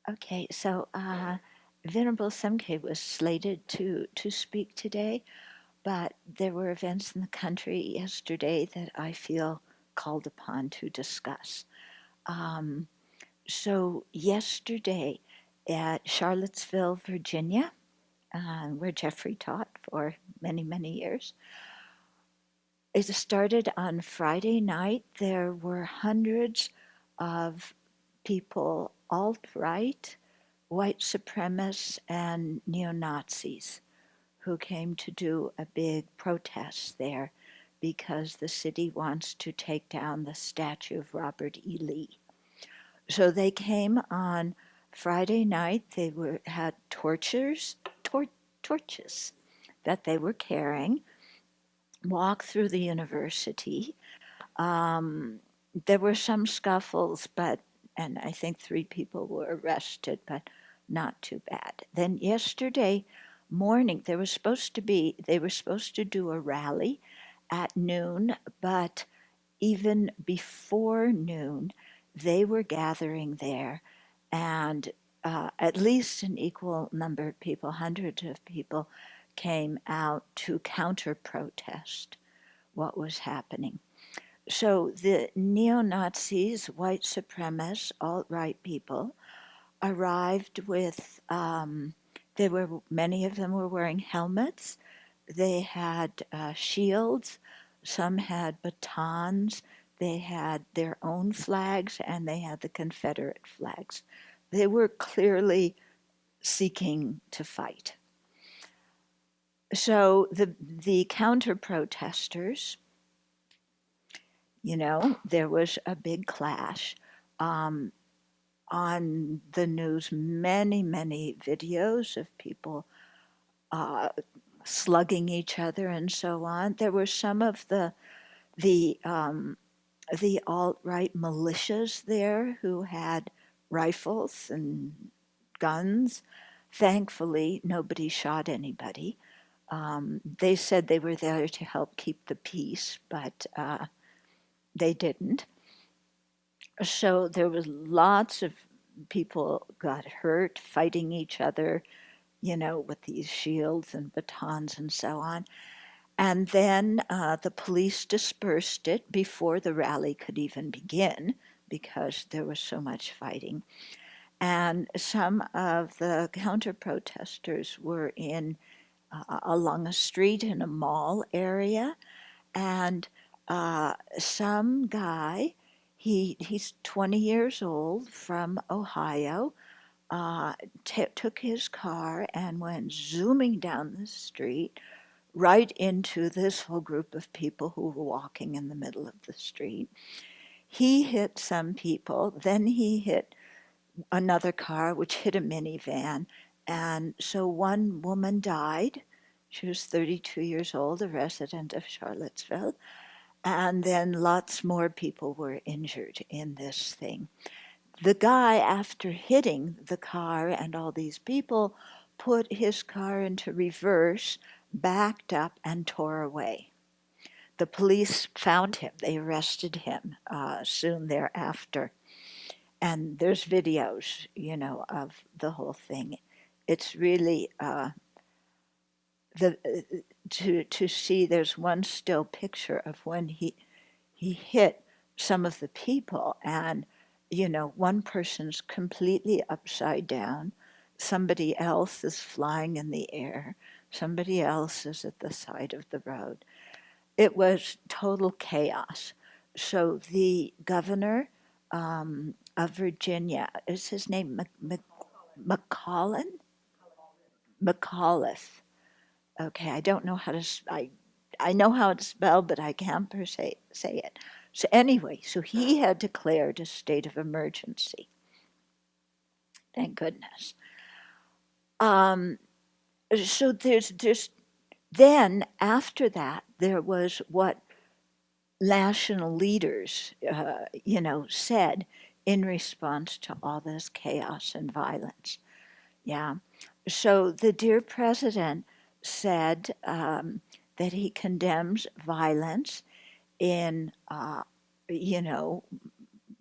Okay, so Venerable Semke was slated to speak today, but there were events in the country yesterday that I feel called upon to discuss. Um, so yesterday at Charlottesville, Virginia, where Jeffrey taught for many, many years, it started on Friday night. There were hundreds of people, alt-right, white supremacists, and neo-Nazis who came to do a big protest there because the city wants to take down the statue of Robert E. Lee. So they came on Friday night. They had torches that they were carrying, walked through the university. Um, there were some scuffles, and I think 3 people were arrested, but not too bad. Then yesterday morning, they were supposed to do a rally at noon, but even before noon, they were gathering there, and at least an equal number of people, hundreds of people, came out to counter protest what was happening. So the neo-Nazis, white supremacists, alt-right people, arrived with, many of them were wearing helmets. They had shields. Some had batons. They had their own flags, and they had the Confederate flags. They were clearly seeking to fight. So the counter-protesters, there was a big clash. Um, on the news, many, many videos of people uh, slugging each other and so on. There were some of the the alt-right militias there who had rifles and guns. Thankfully, nobody shot anybody. They said they were there to help keep the peace, but they didn't. So there was lots of people got hurt fighting each other, with these shields and batons and so on. And then the police dispersed it before the rally could even begin because there was so much fighting. And some of the counter-protesters were along a street in a mall area, and some guy, he's 20 years old from Ohio, took his car and went zooming down the street right into this whole group of people who were walking in the middle of the street. He hit some people, then he hit another car, which hit a minivan. And so one woman died. She was 32 years old, a resident of Charlottesville. And then lots more people were injured in this thing. The guy, after hitting the car and all these people, put his car into reverse, backed up, and tore away. The police found him. They arrested him soon thereafter. And there's videos, of the whole thing. It's really to see. There's one still picture of when he hit some of the people, and one person's completely upside down, somebody else is flying in the air, somebody else is at the side of the road. It was total chaos. So the governor of Virginia, is his name McCollin? McAuliffe. Okay, I don't know how to, I know how it's spelled, but I can't say it. So anyway, so he had declared a state of emergency. Thank goodness. Um, so then after that, there was what national leaders, said in response to all this chaos and violence. Yeah. So the dear president said that he condemns violence in,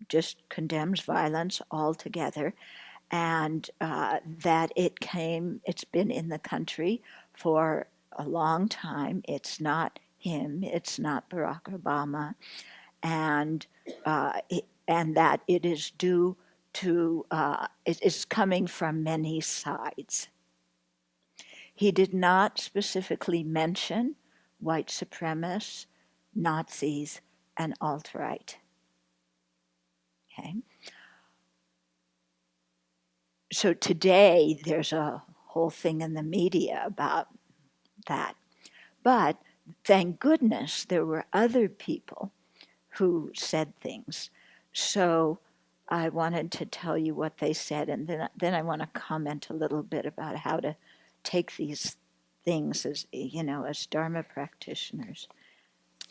just condemns violence altogether, and that it's been in the country for a long time. It's not him, it's not Barack Obama, and and that it is due to, it is coming from many sides. He did not specifically mention white supremacists, Nazis, and alt-right. Okay. So today there's a whole thing in the media about that. But thank goodness there were other people who said things. So I wanted to tell you what they said, and then I want to comment a little bit about how to take these things as, as Dharma practitioners.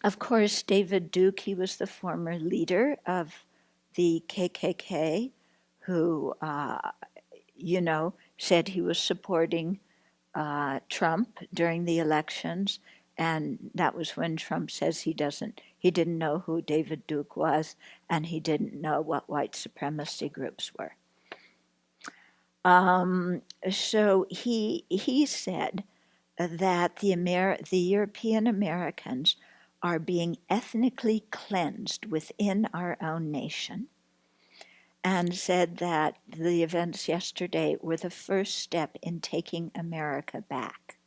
Of course, David Duke, he was the former leader of the KKK, who, said he was supporting Trump during the elections, and that was when Trump says he didn't know who David Duke was, and he didn't know what white supremacy groups were. So he said that the European Americans are being ethnically cleansed within our own nation, and said that the events yesterday were the first step in taking America back.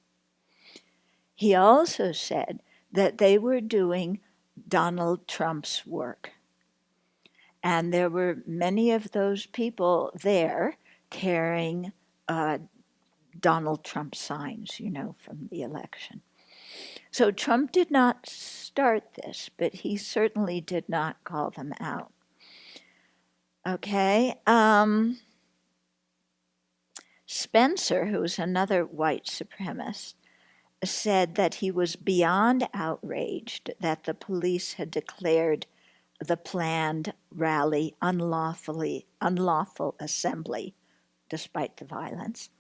He also said that they were doing Donald Trump's work. And there were many of those people there carrying Donald Trump signs, from the election. So Trump did not start this, but he certainly did not call them out. Okay. Spencer, who was another white supremacist, said that he was beyond outraged that the police had declared the planned rally unlawful assembly, despite the violence.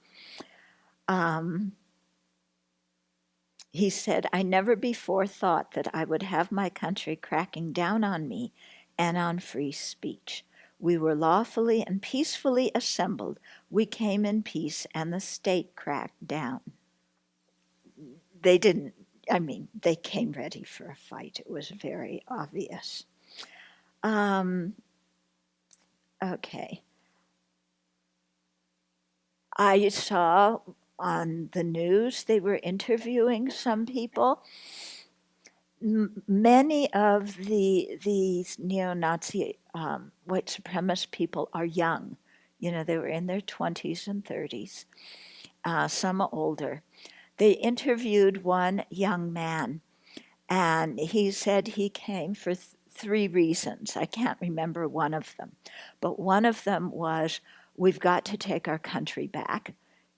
He said, "I never before thought that I would have my country cracking down on me and on free speech. We were lawfully and peacefully assembled. We came in peace, and the state cracked down." They came ready for a fight. It was very obvious. Okay. I saw on the news they were interviewing some people. Many of these neo-Nazi white supremacist people are young. They were in their 20s and 30s, some older. They interviewed one young man, and he said he came for three reasons. I can't remember one of them, but one of them was, we've got to take our country back.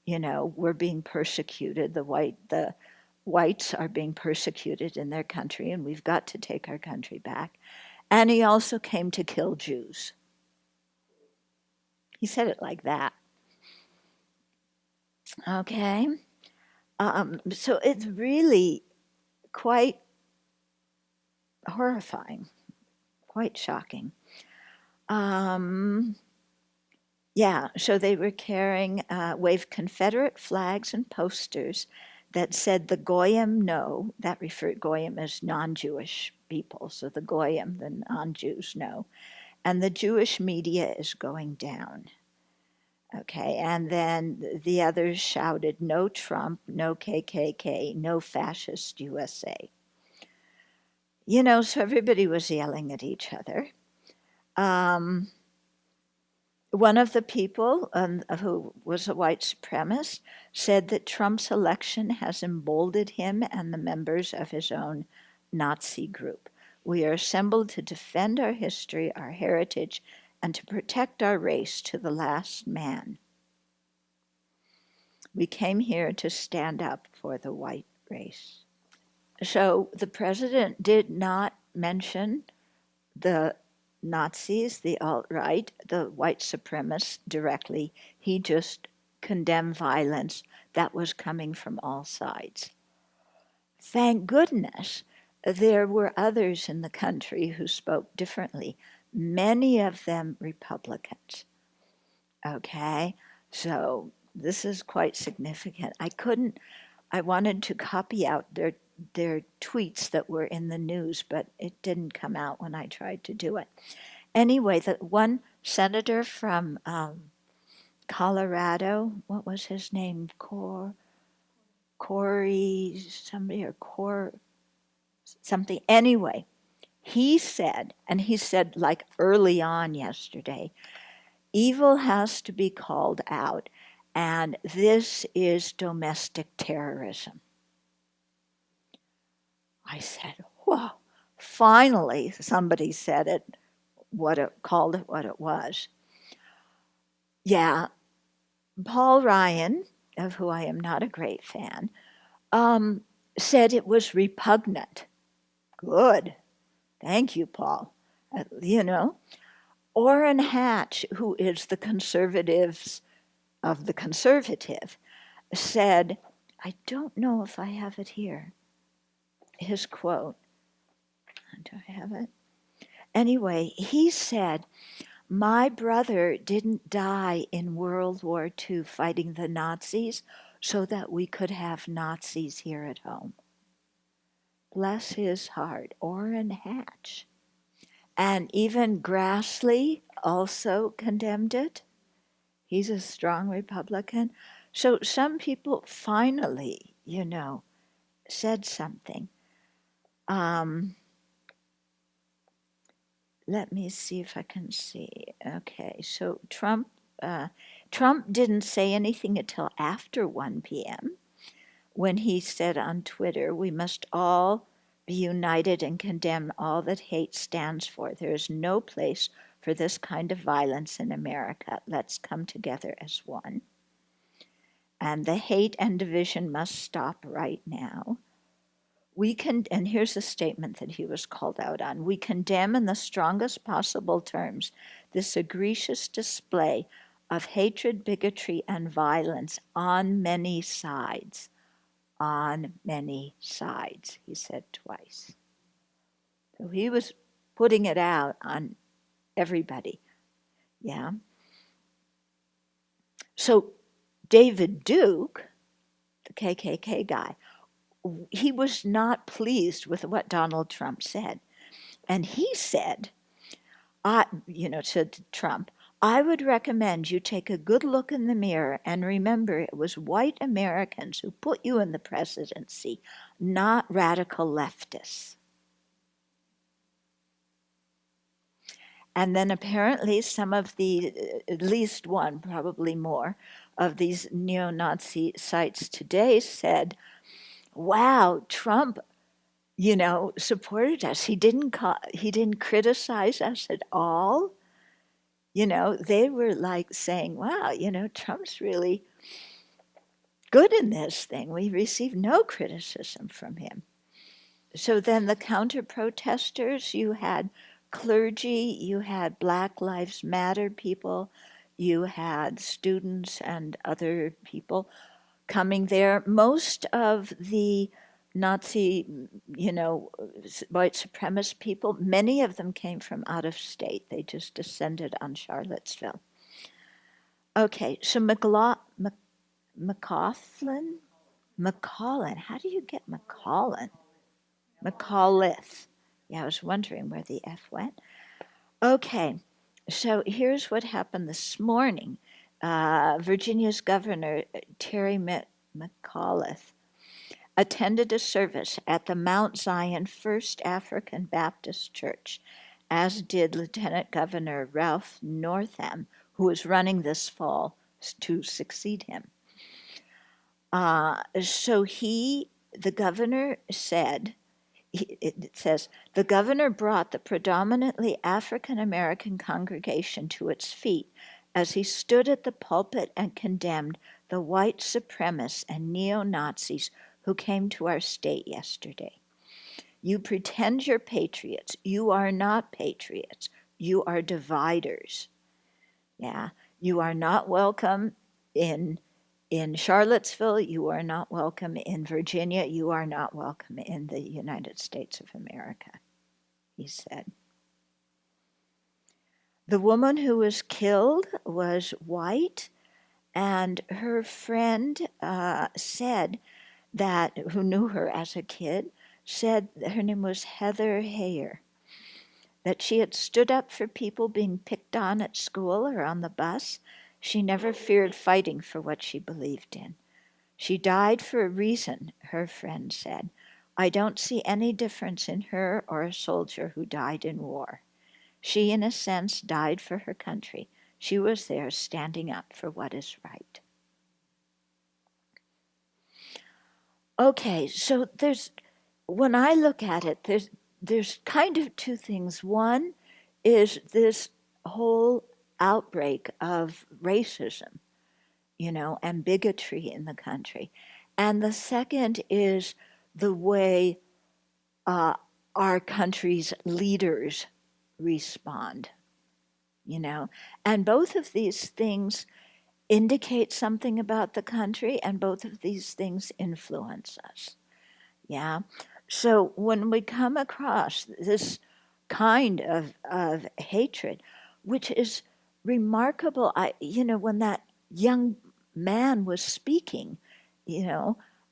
We're being persecuted. The whites are being persecuted in their country, and we've got to take our country back. And he also came to kill Jews. He said it like that. Okay. So it's really quite horrifying, quite shocking. So they were waved Confederate flags and posters that said the Goyim no, that referred Goyim as non-Jewish people, so the Goyim, the non-Jews, no, and the Jewish media is going down. Okay, and then the others shouted, "No Trump, no KKK, no fascist USA." So everybody was yelling at each other. One of the people who was a white supremacist said that Trump's election has emboldened him and the members of his own Nazi group. "We are assembled to defend our history, our heritage, and to protect our race to the last man. We came here to stand up for the white race." So the president did not mention the Nazis, the alt-right, the white supremacists directly. He just condemned violence that was coming from all sides. Thank goodness there were others in the country who spoke differently, many of them Republicans. Okay, so this is quite significant. I wanted to copy out their tweets that were in the news, but it didn't come out when I tried to do it. Anyway, the one senator from Colorado, what was his name? Corey somebody or Cor something. Anyway, he said like early on yesterday, evil has to be called out, and this is domestic terrorism. I said, whoa, finally somebody said it, called it what it was. Yeah, Paul Ryan, of who I am not a great fan, said it was repugnant. Good. Thank you, Paul. Orrin Hatch, who is the conservatives of the conservative, said, I don't know if I have it here, his quote. Do I have it? Anyway, he said, my brother didn't die in World War II fighting the Nazis so that we could have Nazis here at home. Bless his heart, Orrin Hatch. And even Grassley also condemned it. He's a strong Republican. So some people finally, said something. Let me see if I can see. Okay, so Trump didn't say anything until after 1 p.m. when he said on Twitter, we must all be united and condemn all that hate stands for. There is no place for this kind of violence in America. Let's come together as one. And the hate and division must stop right now. And here's a statement that he was called out on. We condemn in the strongest possible terms this egregious display of hatred, bigotry, and violence on many sides. On many sides, he said twice. So he was putting it out on everybody. Yeah. So David Duke, the KKK guy, he was not pleased with what Donald Trump said. And he said, to Trump, I would recommend you take a good look in the mirror and remember it was white Americans who put you in the presidency, not radical leftists. And then apparently some of at least one, probably more, of these neo-Nazi sites today said, wow, Trump, supported us. He didn't criticize us at all. They were like saying, wow, Trump's really good in this thing. We received no criticism from him. So then the counter-protesters, you had clergy, you had Black Lives Matter people, you had students and other people coming there. Most of the Nazi, white supremacist people, many of them came from out of state. They just descended on Charlottesville. Okay, so McCaulin? How do you get McCaulin? McAuliffe. Yeah, I was wondering where the F went. Okay, so here's what happened this morning. Virginia's Governor Terry McAuliffe attended a service at the Mount Zion First African Baptist Church, as did Lieutenant Governor Ralph Northam, who is running this fall to succeed him. The governor said, it says, the governor brought the predominantly African-American congregation to its feet as he stood at the pulpit and condemned the white supremacists and neo-Nazis who came to our state yesterday. You pretend you're patriots. You are not patriots. You are dividers. Yeah, you are not welcome in Charlottesville. You are not welcome in Virginia. You are not welcome in the United States of America, he said. The woman who was killed was white, and her friend said that, who knew her as a kid, said that her name was Heather Heyer, that she had stood up for people being picked on at school or on the bus. She never feared fighting for what she believed in. She died for a reason, her friend said. I don't see any difference in her or a soldier who died in war. She, in a sense, died for her country. She was there standing up for what is right. Okay, so when I look at it, there's kind of two things. One is this whole outbreak of racism, and bigotry in the country. And the second is the way our country's leaders respond, And both of these things indicate something about the country, and both of these things influence us. Yeah. So when we come across this kind of hatred, which is remarkable, when that young man was speaking,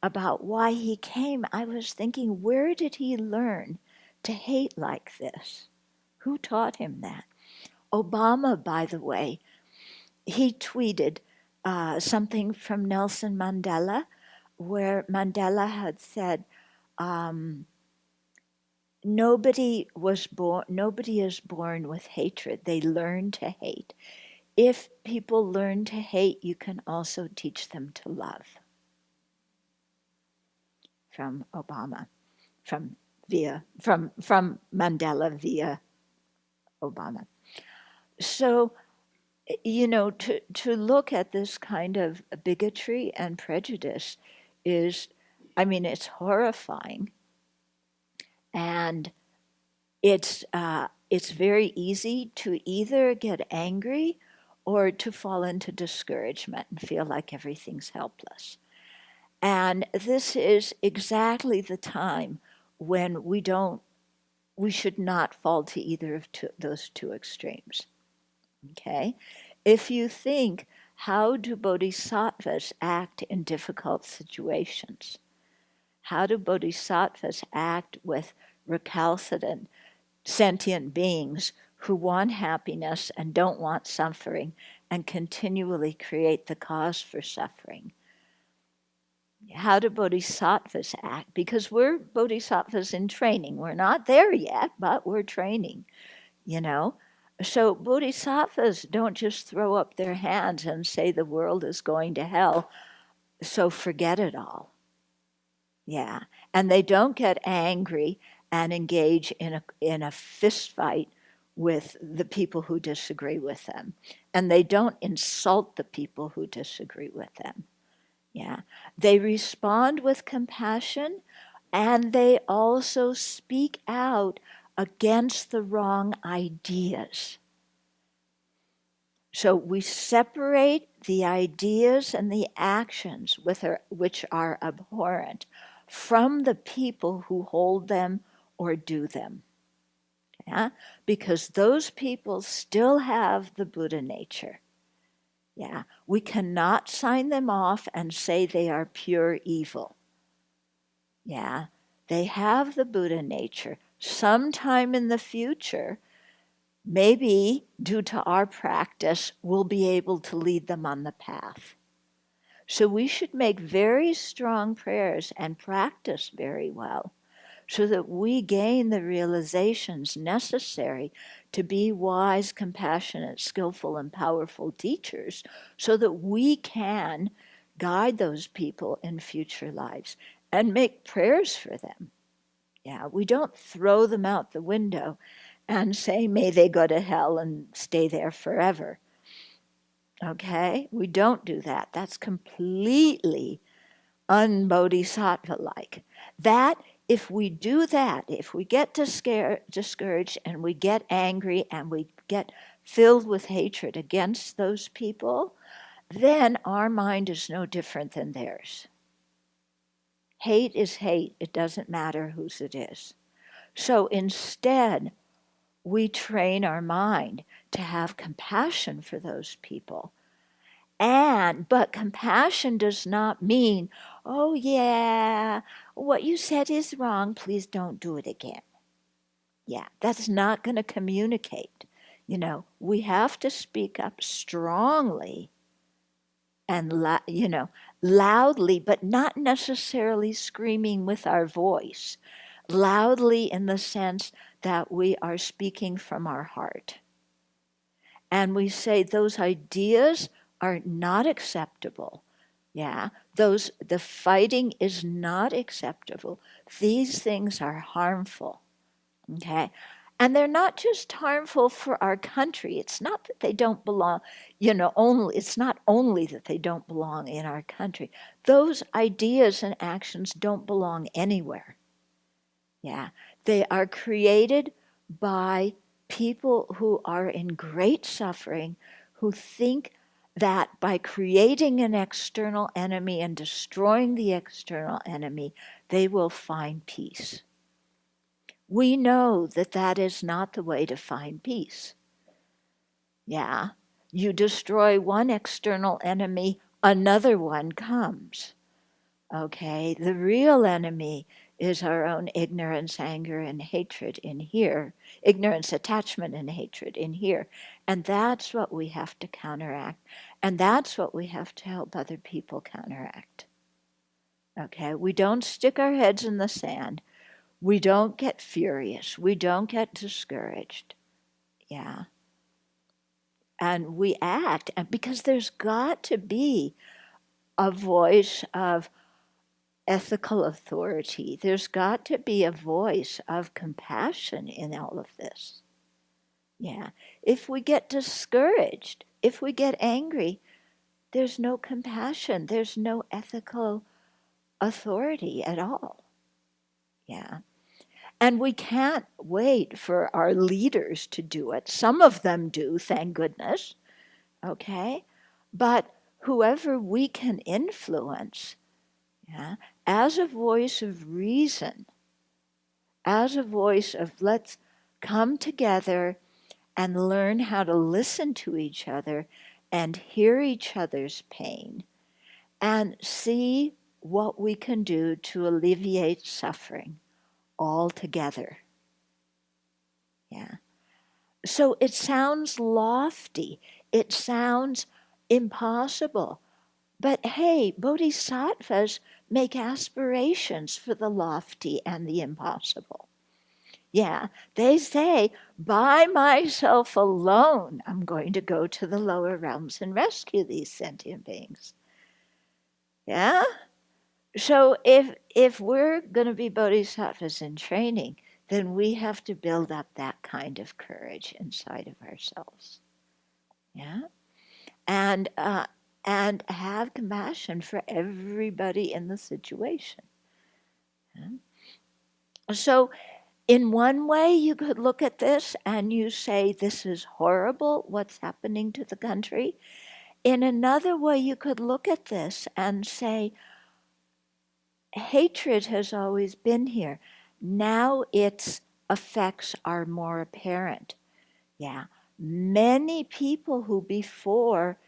about why he came, I was thinking, where did he learn to hate like this? Who taught him that? Obama, by the way, he tweeted something from Nelson Mandela, where Mandela had said, nobody is born with hatred. They learn to hate. If people learn to hate, you can also teach them to love. From Obama, from Mandela via Obama. So, to look at this kind of bigotry and prejudice it's horrifying. And it's very easy to either get angry or to fall into discouragement and feel like everything's helpless. And this is exactly the time when we should not fall to either of those two extremes. Okay? If you think, how do bodhisattvas act in difficult situations? How do bodhisattvas act with recalcitrant, sentient beings who want happiness and don't want suffering and continually create the cause for suffering? How do bodhisattvas act? Because we're bodhisattvas in training. We're not there yet, but we're training, So bodhisattvas don't just throw up their hands and say the world is going to hell, so forget it all. Yeah. And they don't get angry and engage in a fist fight with the people who disagree with them. And they don't insult the people who disagree with them. Yeah. They respond with compassion, and they also speak out against the wrong ideas. So we separate the ideas and the actions which are abhorrent from the people who hold them or do them. Yeah? Because those people still have the Buddha nature. Yeah? We cannot sign them off and say they are pure evil. Yeah? They have the Buddha nature. Sometime in the future, maybe due to our practice, we'll be able to lead them on the path. So we should make very strong prayers and practice very well so that we gain the realizations necessary to be wise, compassionate, skillful, and powerful teachers so that we can guide those people in future lives and make prayers for them. Yeah, we don't throw them out the window and say, may they go to hell and stay there forever. Okay? We don't do that. That's completely un-bodhisattva-like. That, if we do that, if we get discouraged and we get angry and we get filled with hatred against those people, then our mind is no different than theirs. Hate is hate. It doesn't matter whose it is. So instead, we train our mind to have compassion for those people. But compassion does not mean, oh yeah, what you said is wrong, please don't do it again. Yeah, that's not going to communicate. We have to speak up strongly and loudly, but not necessarily screaming with our voice. Loudly in the sense that we are speaking from our heart. And we say those ideas are not acceptable. Yeah, the fighting is not acceptable. These things are harmful. Okay? And they're not just harmful for our country. It's not that they don't belong, it's not only that they don't belong in our country. Those ideas and actions don't belong anywhere. Yeah, they are created by people who are in great suffering, who think that by creating an external enemy and destroying the external enemy, they will find peace. We know that that is not the way to find peace. Yeah, you destroy one external enemy, another one comes. Okay, the real enemy is our own ignorance, anger, and hatred in here. Ignorance, attachment, and hatred in here. And that's what we have to counteract. And that's what we have to help other people counteract. Okay, we don't stick our heads in the sand. We don't get furious. We don't get discouraged. Yeah. And we act, and because there's got to be a voice of ethical authority. There's got to be a voice of compassion in all of this. Yeah. If we get discouraged, if we get angry, there's no compassion. There's no ethical authority at all. Yeah. And we can't wait for our leaders to do it. Some of them do, thank goodness. Okay? But whoever we can influence, yeah, as a voice of reason, as a voice of let's come together and learn how to listen to each other and hear each other's pain and see what we can do to alleviate suffering all together. Yeah. So it sounds lofty. It sounds impossible. But hey, bodhisattvas make aspirations for the lofty and the impossible. Yeah, they say, by myself alone, I'm going to go to the lower realms and rescue these sentient beings. Yeah? So if we're going to be bodhisattvas in training, then we have to build up that kind of courage inside of ourselves. Yeah? And have compassion for everybody in the situation. Yeah? So in one way, you could look at this and you say, this is horrible, what's happening to the country. In another way, you could look at this and say, hatred has always been here. Now its effects are more apparent. Yeah. Many people who before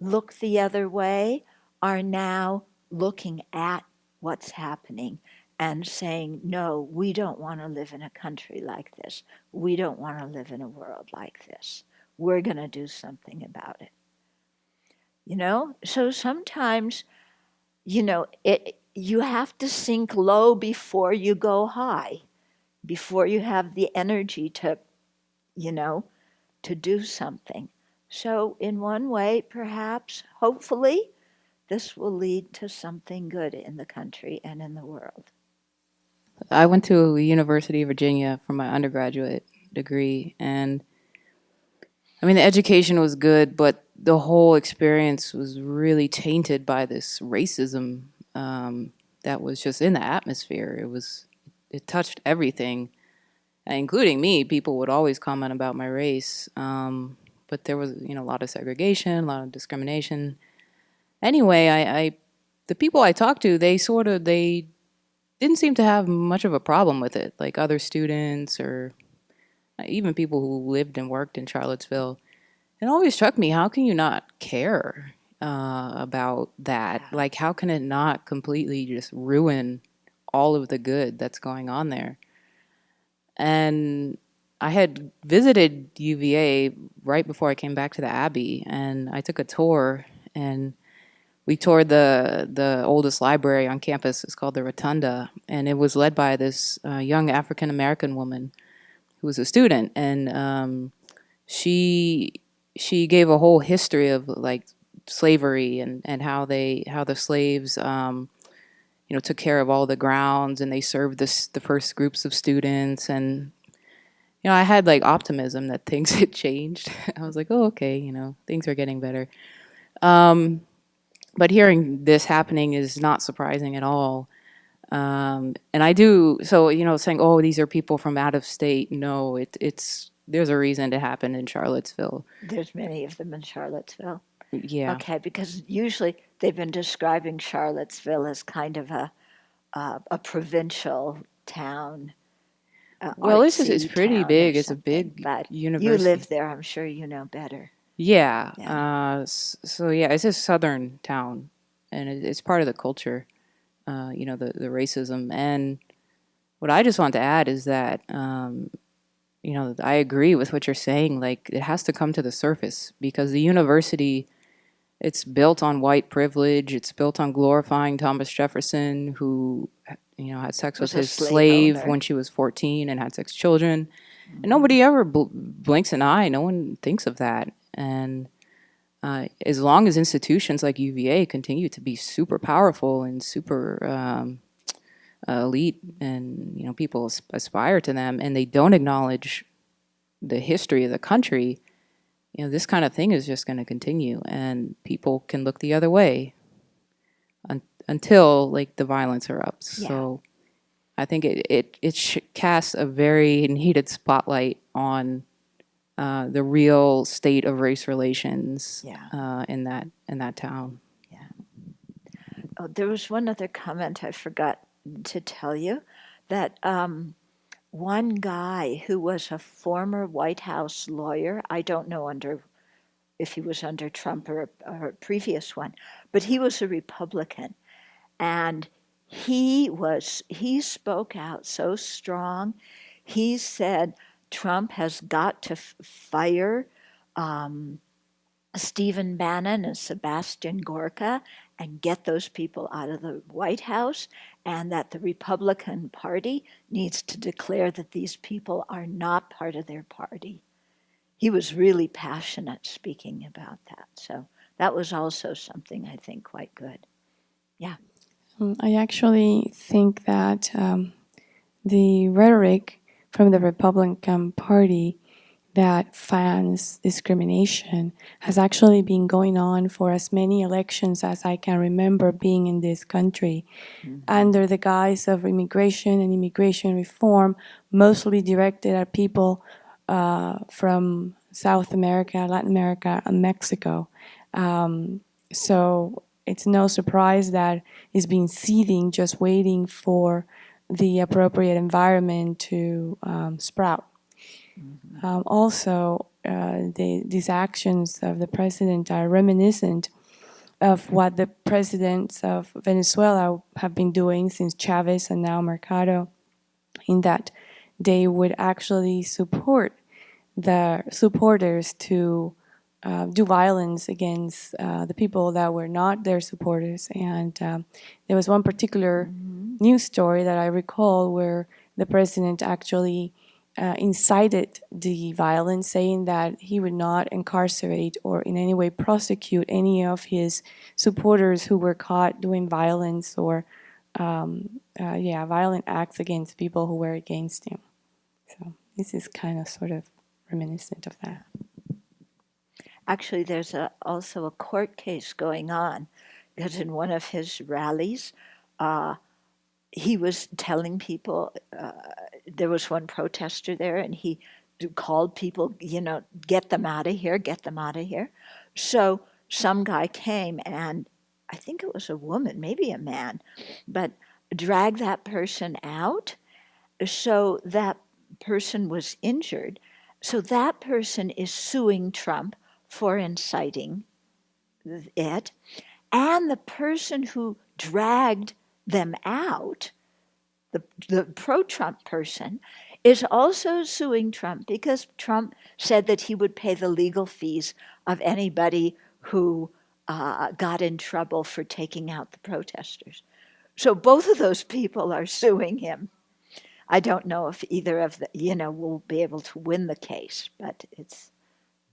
looked the other way are now looking at what's happening and saying, no, we don't want to live in a country like this. We don't want to live in a world like this. We're going to do something about it. So sometimes, you have to sink low before you go high, before you have the energy to do something. So in one way, perhaps, hopefully, this will lead to something good in the country and in the world. I went to University of Virginia for my undergraduate degree, and I mean, the education was good, but the whole experience was really tainted by this racism that was just in the atmosphere. It touched everything, including me. People would always comment about my race, but there was a lot of segregation, a lot of discrimination. Anyway, I the people I talked to, they didn't seem to have much of a problem with it, like other students or even people who lived and worked in Charlottesville. It always struck me, how can you not care about that? Yeah. Like, how can it not completely just ruin all of the good that's going on there? And I had visited UVA right before I came back to the Abbey, and I took a tour, and we toured the oldest library on campus. It's called the Rotunda, and it was led by this young African American woman who was a student, and she she gave a whole history of like slavery and how the slaves took care of all the grounds, and they served the first groups of students. And I had like optimism that things had changed. I was like, oh, okay, things are getting better. But hearing this happening is not surprising at all. And I do, so, saying, oh, these are people from out of state. No, it's, there's a reason to happen in Charlottesville. There's many of them in Charlottesville. Yeah. Okay, because usually they've been describing Charlottesville as kind of a provincial town, Well, it's artsy pretty town or big. It's a something. big But you university. live there, I'm sure you know better. Yeah. Yeah. So yeah, it's a southern town, and it's part of the culture. The racism. And what I just want to add is that I agree with what you're saying. Like, it has to come to the surface because the university, it's built on white privilege. It's built on glorifying Thomas Jefferson, who had sex with Was a his slave slave owner. when she was 14 and had 6 children. And Mm-hmm. nobody ever blinks an eye. No one thinks of that. And as long as institutions like UVA continue to be super powerful and super elite, and people aspire to them, and they don't acknowledge the history of the country, this kind of thing is just going to continue, and people can look the other way until like the violence erupts. Yeah. So I think it casts a very needed spotlight on the real state of race relations Yeah. in that town. Oh, there was one other comment I forgot to tell you that one guy who was a former White House lawyer, I don't know if he was under Trump or a previous one, but he was a Republican, and he spoke out so strong. He said Trump has got to fire Stephen Bannon and Sebastian Gorka and get those people out of the White House, and that the Republican Party needs to declare that these people are not part of their party. He was really passionate speaking about that. So that was also something I think quite good. Yeah. I actually think that the rhetoric from the Republican Party that fans discrimination has actually been going on for as many elections as I can remember being in this country, under the guise of immigration and immigration reform, mostly directed at people from South America, Latin America, and Mexico. So it's no surprise that it's been seething, just waiting for the appropriate environment to sprout. Also, these actions of the president are reminiscent of what the presidents of Venezuela have been doing since Chavez and now Mercado, in that they would actually support the supporters to do violence against the people that were not their supporters. And there was one particular news story that I recall where the president actually incited the violence, saying that he would not incarcerate or in any way prosecute any of his supporters who were caught doing violence or violent acts against people who were against him. So this is kind of sort of reminiscent of that. Actually, there's also a court case going on because in one of his rallies, he was telling people, there was one protester there, and he called people, get them out of here, get them out of here. So some guy came, and I think it was a woman, maybe a man, but dragged that person out so that person was injured. So that person is suing Trump for inciting it. And the person who dragged them out, the pro-Trump person, is also suing Trump because Trump said that he would pay the legal fees of anybody who got in trouble for taking out the protesters. So both of those people are suing him. I don't know if either of the, will be able to win the case, but it's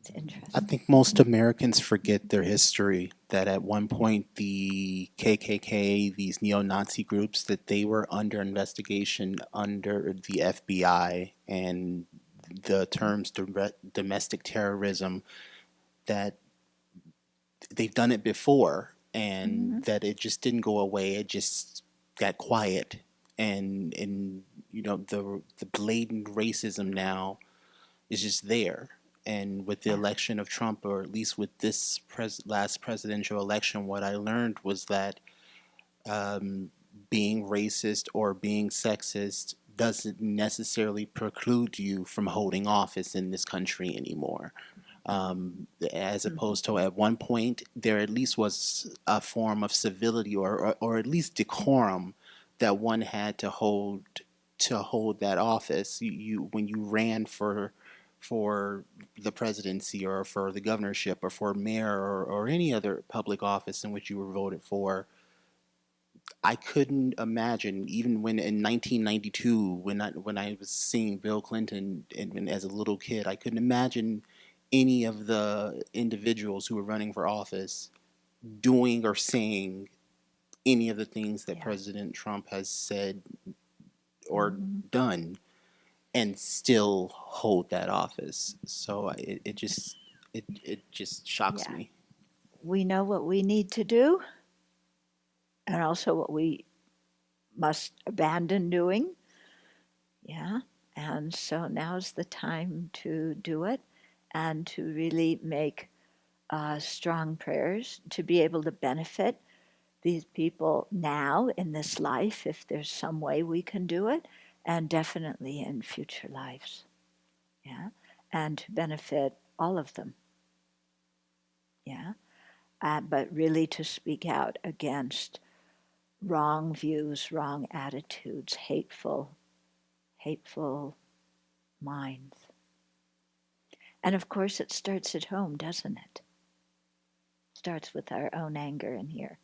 I interesting. think most Americans forget their history, that at one point the KKK, these neo-Nazi groups, that they were under investigation under the FBI, and the terms domestic terrorism, that they've done it before, and that it just didn't go away. It just got quiet. And the blatant racism now is just there. And with the election of Trump, or at least with this last presidential election, what I learned was that being racist or being sexist doesn't necessarily preclude you from holding office in this country anymore. As opposed to at one point, there at least was a form of civility, or at least decorum, that one had to hold that office. You when you ran for the presidency, or for the governorship, or for mayor, or any other public office in which you were voted for. I couldn't imagine, even when in 1992, when I was seeing Bill Clinton, and as a little kid, I couldn't imagine any of the individuals who were running for office doing or saying any of the things that President Trump has said or done, and still hold that office. So it just shocks me. We know what we need to do and also what we must abandon doing. Yeah. And so now's the time to do it and to really make strong prayers to be able to benefit these people now in this life, if there's some way we can do it, and definitely in future lives. Yeah. And to benefit all of them. Yeah. But really to speak out against wrong views, wrong attitudes, hateful minds. And of course, it starts at home, doesn't it? Starts with our own anger in here.